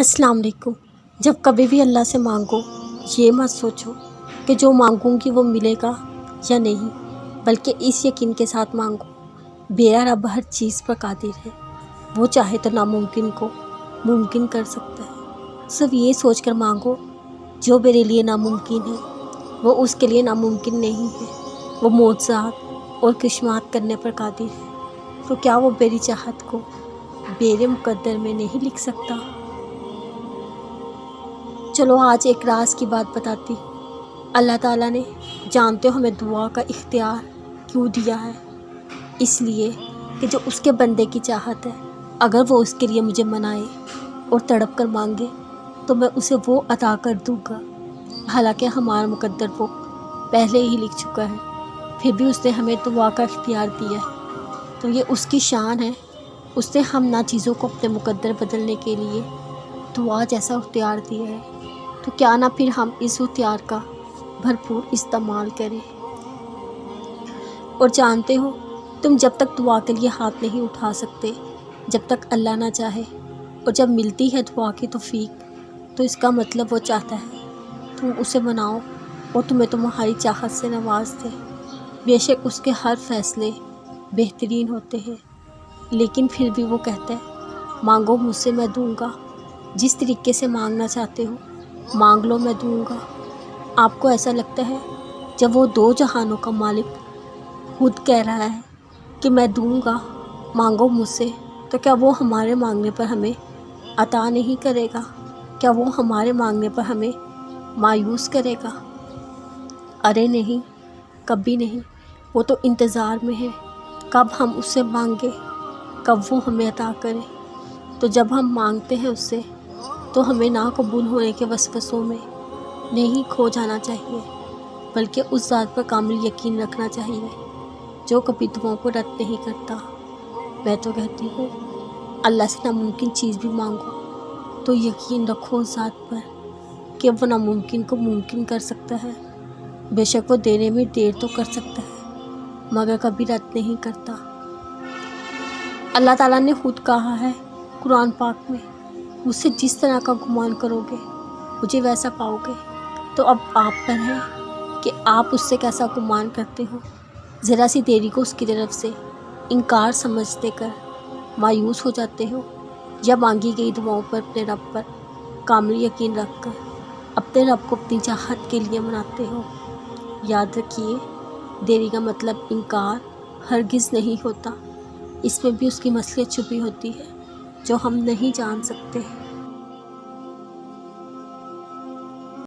अस्सलाम वालेकुम। जब कभी भी अल्लाह से मांगो, ये मत सोचो कि जो मांगूंगी वो मिलेगा या नहीं, बल्कि इस यकीन के साथ मांगो, मेरा रब हर चीज़ पर कादिर है। वो चाहे तो नामुमकिन को मुमकिन कर सकता है। सिर्फ ये सोच कर मांगो, जो मेरे लिए नामुमकिन है वो उसके लिए नामुमकिन नहीं है। वो मोज़ात और किस्मत करने पर कादिर है। तो क्या वो मेरी चाहत को मेरे मुकद्दर में नहीं लिख सकता? चलो आज एक राज की बात बताती हूँ। अल्लाह ताला ने जानते हो हमें दुआ का इख्तियार क्यों दिया है? इसलिए कि जो उसके बंदे की चाहत है, अगर वो उसके लिए मुझे मनाए और तड़प कर मांगे तो मैं उसे वो अता कर दूँगा। हालांकि हमारा मुकद्दर वो पहले ही लिख चुका है, फिर भी उसने हमें दुआ का इख्तियार दिया है। तो ये उसकी शान है। उसने हम ना चीज़ों को अपने मुकद्दर बदलने के लिए दुआ जैसा इख्तियार दिया है, तो क्या ना फिर हम इस इख्तियार का भरपूर इस्तेमाल करें। और जानते हो, तुम जब तक दुआ के लिए हाथ नहीं उठा सकते, जब तक अल्लाह ना चाहे, और जब मिलती है दुआ की तौफीक, तो इसका मतलब वो चाहता है तुम उसे मनाओ और तुम्हें तुम्हारी चाहत से नवाज दे। बेशक उसके हर फैसले बेहतरीन होते हैं, लेकिन फिर भी वो कहता है मांगो मुझसे मैं दूंगा। जिस तरीके से मांगना चाहते हो मांग लो, मैं दूंगा। आपको ऐसा लगता है जब वो दो जहानों का मालिक खुद कह रहा है कि मैं दूंगा, मांगो मुझसे, तो क्या वो हमारे मांगने पर हमें अता नहीं करेगा? क्या वो हमारे मांगने पर हमें मायूस करेगा? अरे नहीं, कभी नहीं। वो तो इंतज़ार में है कब हम उससे मांगे, कब वो हमें अता करे। तो जब हम मांगते हैं उससे, तो हमें ना कबूल होने के वसवसों में नहीं खो जाना चाहिए, बल्कि उस ज़ात पर कामिल यकीन रखना चाहिए जो कभी दुआओं को रद्द नहीं करता। मैं तो कहती हूँ अल्लाह से नामुमकिन चीज़ भी मांगो तो यकीन रखो उस ज़ात पर कि वो नामुमकिन को मुमकिन कर सकता है। बेशक वो देने में देर तो कर सकता है, मगर कभी रद्द नहीं करता। अल्लाह ताला ने खुद कहा है कुरान पाक में, मुझसे जिस तरह का गुमान करोगे मुझे वैसा पाओगे। तो अब आप पर है कि आप उससे कैसा गुमान करते हो। ज़रा सी देरी को उसकी तरफ से इनकार समझते कर मायूस हो जाते हो, या मांगी गई दुआओं पर अपने रब पर कामिल यकीन रख कर अपने रब को अपनी चाहत के लिए मनाते हो। याद रखिए, देरी का मतलब इनकार हरगिज़ नहीं होता। इसमें भी उसकी मसलियत छुपी होती है जो हम नहीं जान सकते।